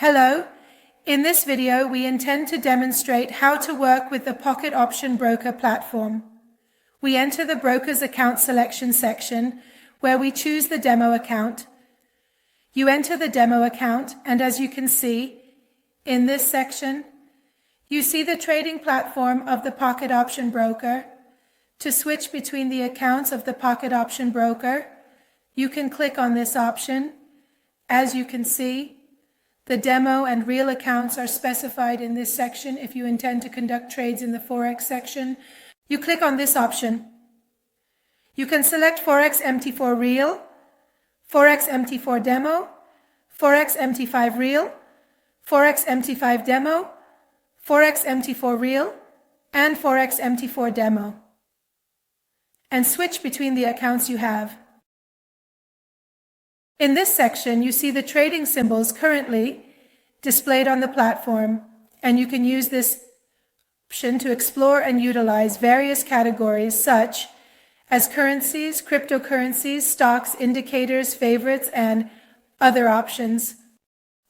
Hello. In this video, we intend to demonstrate how to work with the Pocket Option Broker platform. We enter the broker's account selection section, where we choose the demo account. You enter the demo account, and as you can see, in this section, you see the trading platform of the Pocket Option Broker. To switch between the accounts of the Pocket Option Broker, you can click on this option. As you can see, the demo and real accounts are specified in this section. If you intend to conduct trades in the Forex section, you click on this option. You can select Forex MT4 Real, Forex MT4 Demo, Forex MT5 Real, Forex MT5 Demo, Forex MT4 Real, and Forex MT4 Demo, and switch between the accounts you have. In this section, you see the trading symbols currently displayed on the platform, and you can use this option to explore and utilize various categories such as currencies, cryptocurrencies, stocks, indicators, favorites, and other options.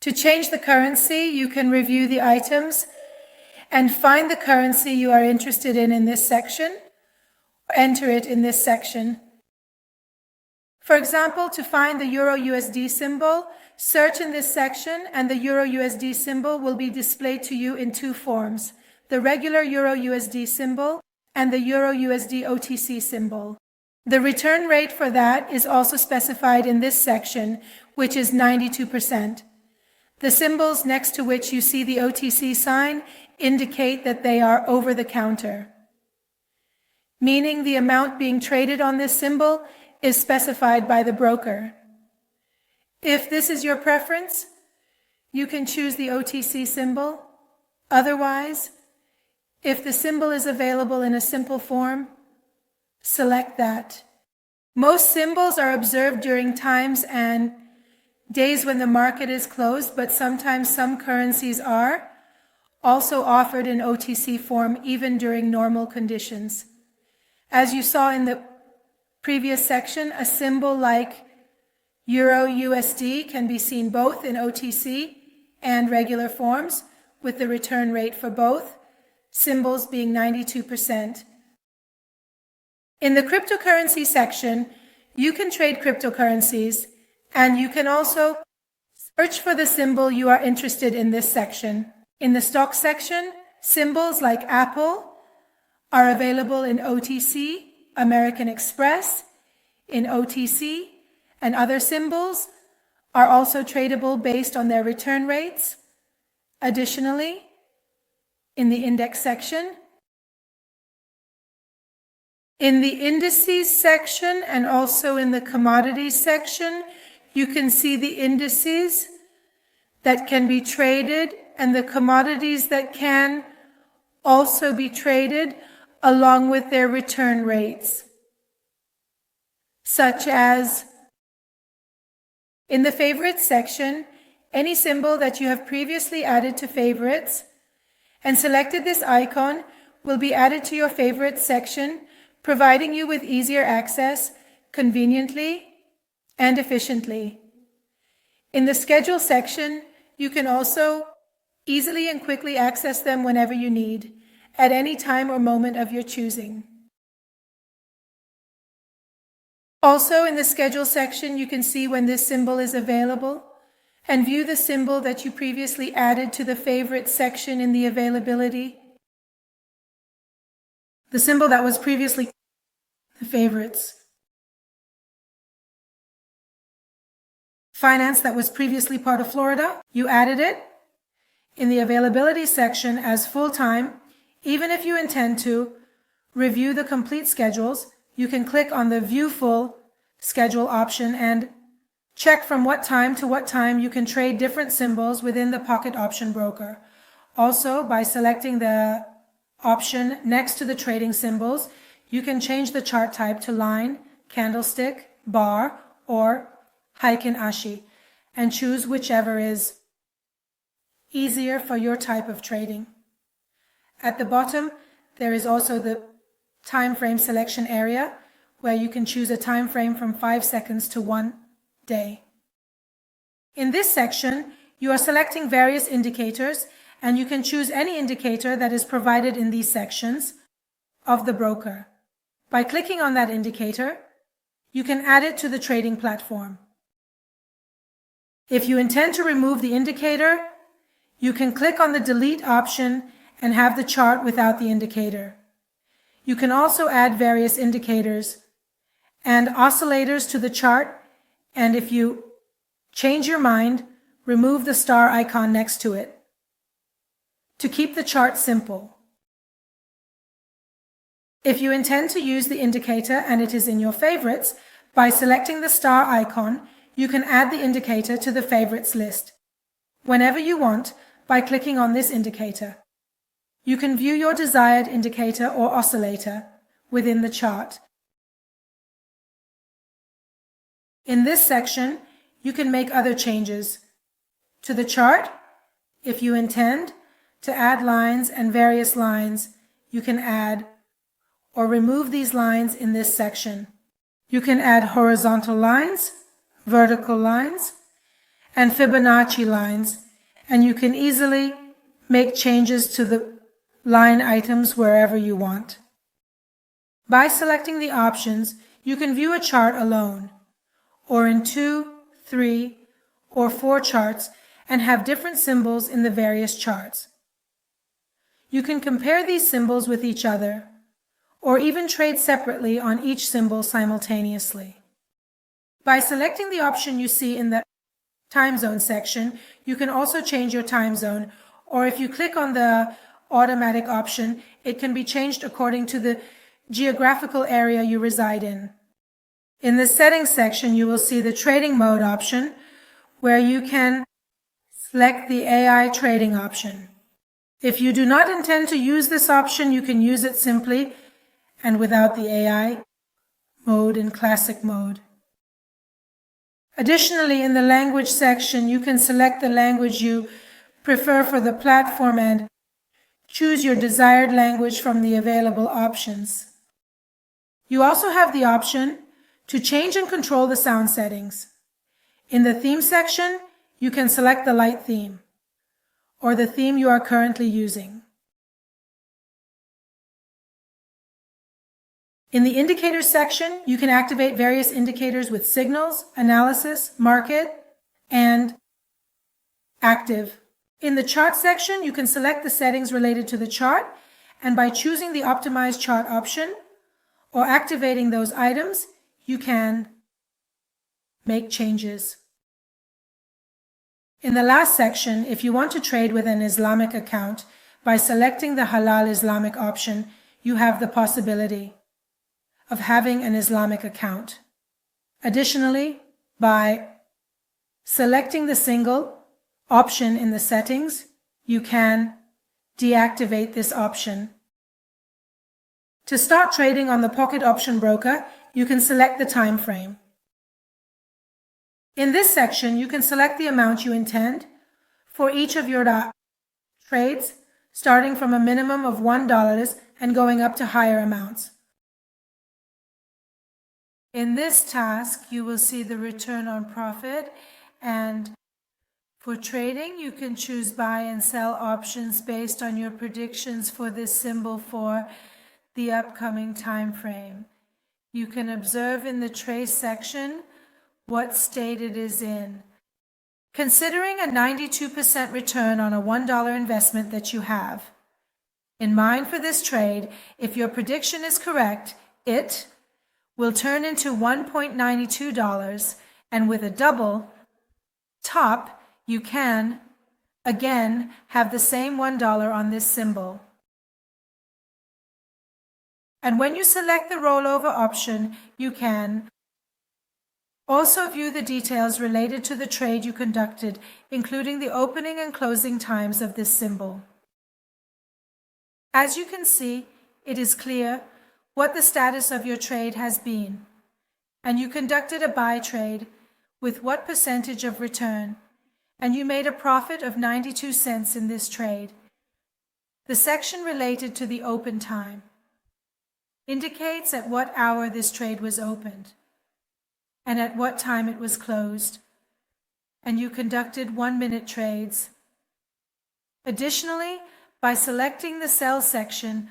To change the currency, you can review the items and find the currency you are interested in this section, or enter it in this section. For example, to find the Euro USD symbol, search in this section and the Euro USD symbol will be displayed to you in two forms, the regular Euro USD symbol and the Euro USD OTC symbol. The return rate for that is also specified in this section, which is 92%. The symbols next to which you see the OTC sign indicate that they are over the counter, meaning the amount being traded on this symbol is specified by the broker. If this is your preference, you can choose the OTC symbol. Otherwise, if the symbol is available in a simple form, select that. Most symbols are observed during times and days when the market is closed, but sometimes some currencies are also offered in OTC form even during normal conditions. As you saw in the previous section, a symbol like Euro USD can be seen both in OTC and regular forms, with the return rate for both symbols being 92%. In the cryptocurrency section, you can trade cryptocurrencies, and you can also search for the symbol you are interested in this section. In the stock section, symbols like Apple are available in OTC, American Express, in OTC, and other symbols are also tradable based on their return rates. Additionally, in the index section, in the indices section, and also in the commodities section, you can see the indices that can be traded and the commodities that can also be traded along with their return rates, such as in the favorites section, any symbol that you have previously added to favorites and selected this icon will be added to your favorites section, providing you with easier access conveniently and efficiently. In the schedule section, you can also easily and quickly access them whenever you need, at any time or moment of your choosing. Also, in the schedule section, you can see when this symbol is available and view the symbol that you previously added to the favorites section in the availability. The symbol that was previously the favorites. Finance that was previously part of Florida, you added it in the availability section as full-time. Even if you intend to review the complete schedules, you can click on the View Full Schedule option and check from what time to what time you can trade different symbols within the Pocket Option Broker. Also, by selecting the option next to the trading symbols, you can change the chart type to line, candlestick, bar, or Heikin Ashi, and choose whichever is easier for your type of trading. At the bottom, there is also the time frame selection area, where you can choose a time frame from 5 seconds to 1 day. In this section, You are selecting various indicators, and you can choose any indicator that is provided in these sections of the broker. By clicking on that indicator, you can add it to the trading platform. If you intend to remove the indicator, you can click on the delete option and have the chart without the indicator. You can also add various indicators and oscillators to the chart, and if you change your mind, remove the star icon next to it to keep the chart simple. If you intend to use the indicator and it is in your favorites, by selecting the star icon, you can add the indicator to the favorites list whenever you want by clicking on this indicator. You can view your desired indicator or oscillator within the chart. In this section, you can make other changes to the chart. If you intend to add lines and various lines, you can add or remove these lines in this section. You can add horizontal lines, vertical lines, and Fibonacci lines, and you can easily make changes to the line items wherever you want. By selecting the options, you can view a chart alone, or in 2, 3, or 4 charts, and have different symbols in the various charts. You can compare these symbols with each other, or even trade separately on each symbol simultaneously. By selecting the option you see in the time zone section, you can also change your time zone, or if you click on the automatic option, it can be changed according to the geographical area you reside in. In the settings section, you will see the trading mode option, where you can select the AI trading option. If you do not intend to use this option, you can use it simply and without the AI mode in classic mode. Additionally, in the language section, you can select the language you prefer for the platform and choose your desired language from the available options. You also have the option to change and control the sound settings. In the theme section, you can select the light theme or the theme you are currently using. In the indicators section, you can activate various indicators with signals, analysis, market, and active. In the chart section, you can select the settings related to the chart, and by choosing the optimized chart option or activating those items, you can make changes. In the last section, if you want to trade with an Islamic account, by selecting the Halal Islamic option, you have the possibility of having an Islamic account. Additionally, by selecting the single option in the settings, you can deactivate this option. To start trading on the Pocket Option broker, you can select the time frame. In this section, you can select the amount you intend for each of your trades, starting from a minimum of $1 and going up to higher amounts. In this task, you will see the return on profit, and for trading, you can choose buy and sell options based on your predictions for this symbol for the upcoming time frame. You can observe in the trace section what state it is in. Considering a 92% return on a $1 investment that you have in mind for this trade, if your prediction is correct, it will turn into $1.92, and with a double top, you can, again, have the same $1 on this symbol. And when you select the rollover option, you can also view the details related to the trade you conducted, including the opening and closing times of this symbol. As you can see, it is clear what the status of your trade has been, and you conducted a buy trade with what percentage of return, and you made a profit of 92 cents in this trade. The section related to the open time indicates at what hour this trade was opened and at what time it was closed. and you conducted 1-minute trades. Additionally, by selecting the signals section,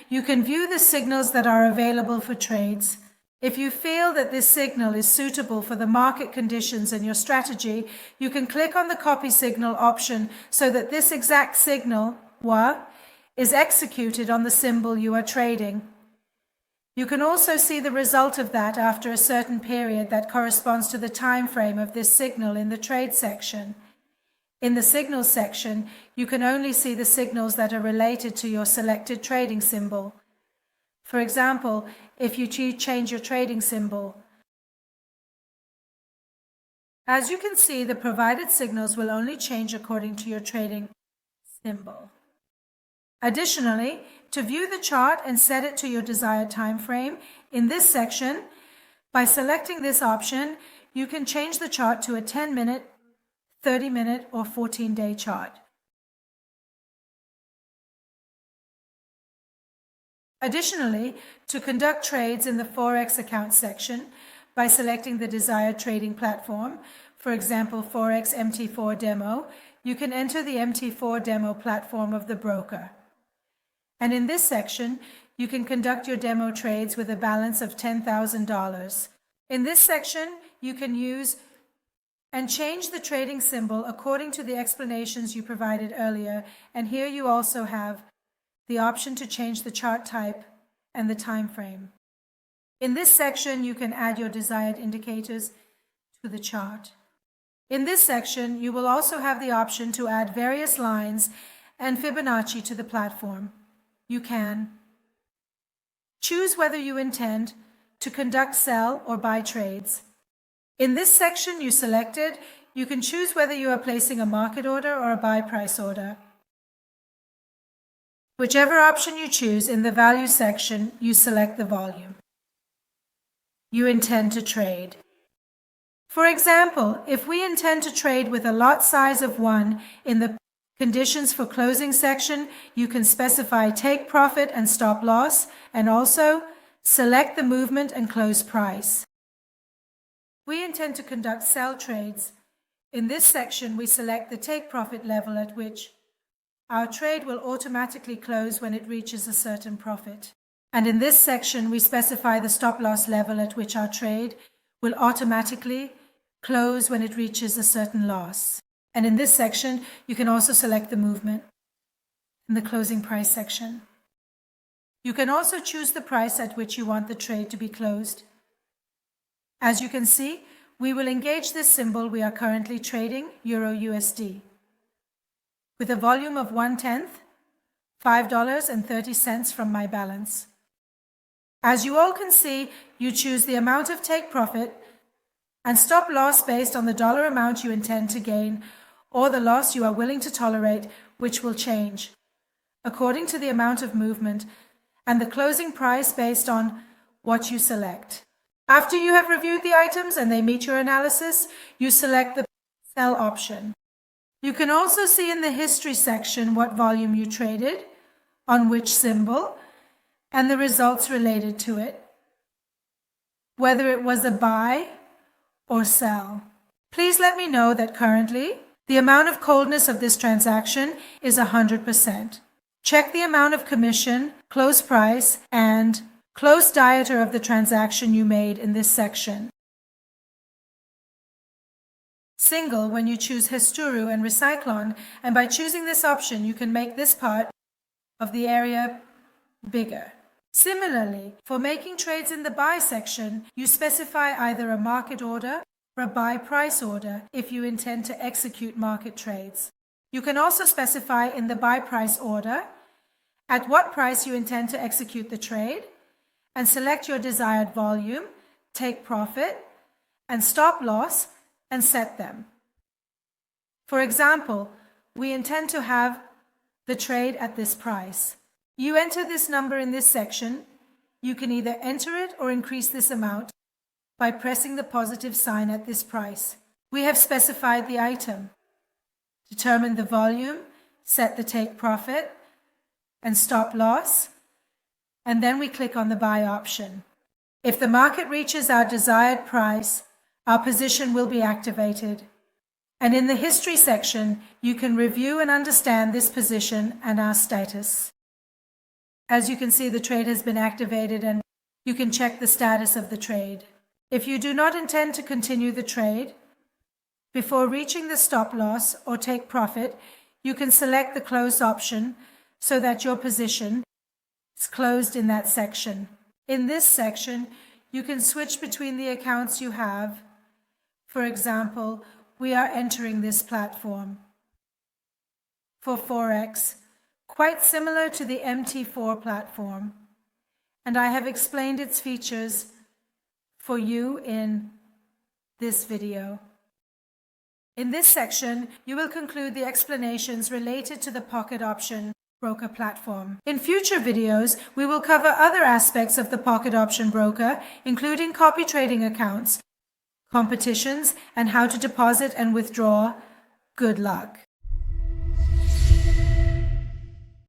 you can view the signals that are available for trades. If you feel that this signal is suitable for the market conditions and your strategy, you can click on the copy signal option so that this exact signal, WA, is executed on the symbol you are trading. You can also see the result of that after a certain period that corresponds to the time frame of this signal in the trade section. In the signals section, you can only see the signals that are related to your selected trading symbol. For example, if you change your trading symbol. As you can see, the provided signals will only change according to your trading symbol. Additionally, to view the chart and set it to your desired time frame, in this section, by selecting this option, you can change the chart to a 10-minute, 30-minute, or 14-day chart. Additionally, to conduct trades in the Forex account section, by selecting the desired trading platform, for example, Forex MT4 Demo, you can enter the MT4 Demo platform of the broker. And in this section, you can conduct your demo trades with a balance of $10,000. In this section, you can use and change the trading symbol according to the explanations you provided earlier, and here you also have the option to change the chart type and the time frame. In this section, you can add your desired indicators to the chart. In this section, you will also have the option to add various lines and Fibonacci to the platform. You can choose whether you intend to conduct sell or buy trades. In this section you selected, you can choose whether you are placing a market order or a buy price order. Whichever option you choose, in the value section, you select the volume you intend to trade. For example, if we intend to trade with a lot size of 1 in the conditions for closing section, you can specify take profit and stop loss, and also select the movement and close price. We intend to conduct sell trades. In this section, we select the take profit level at which our trade will automatically close when it reaches a certain profit. And in this section, we specify the stop loss level at which our trade will automatically close when it reaches a certain loss. And in this section, you can also select the movement in the closing price section. You can also choose the price at which you want the trade to be closed. As you can see, we will engage this symbol we are currently trading, Euro USD, with a volume of 1/10, $5.30 from my balance. As you all can see, you choose the amount of take profit and stop loss based on the dollar amount you intend to gain or the loss you are willing to tolerate, which will change according to the amount of movement, and the closing price based on what you select. After you have reviewed the items and they meet your analysis, you select the sell option. You can also see in the history section what volume you traded, on which symbol, and the results related to it, whether it was a buy or sell. Please let me know that currently the amount of coldness of this transaction is 100%. Check the amount of commission, close price, and close diameter of the transaction you made in this section. Single when you choose Hesturu and Recyclon, and by choosing this option you can make this part of the area bigger. Similarly, for making trades in the buy section, you specify either a market order or a buy price order if you intend to execute market trades. You can also specify in the buy price order at what price you intend to execute the trade, and select your desired volume, take profit, and stop loss, and set them. For example, we intend to have the trade at this price. You enter this number in this section. You can either enter it or increase this amount by pressing the positive sign at this price. We have specified the item, determined the volume, set the take profit and stop loss, and then we click on the buy option. If the market reaches our desired price, our position will be activated. And in the history section, you can review and understand this position and our status. As you can see, the trade has been activated and you can check the status of the trade. If you do not intend to continue the trade, before reaching the stop loss or take profit, you can select the close option so that your position is closed in that section. In this section, you can switch between the accounts you have. For example, we are entering this platform for Forex, quite similar to the MT4 platform, and I have explained its features for you in this video. In this section, you will conclude the explanations related to the Pocket Option broker platform. In future videos, we will cover other aspects of the Pocket Option broker, including copy trading accounts, competitions, and how to deposit and withdraw. Good luck.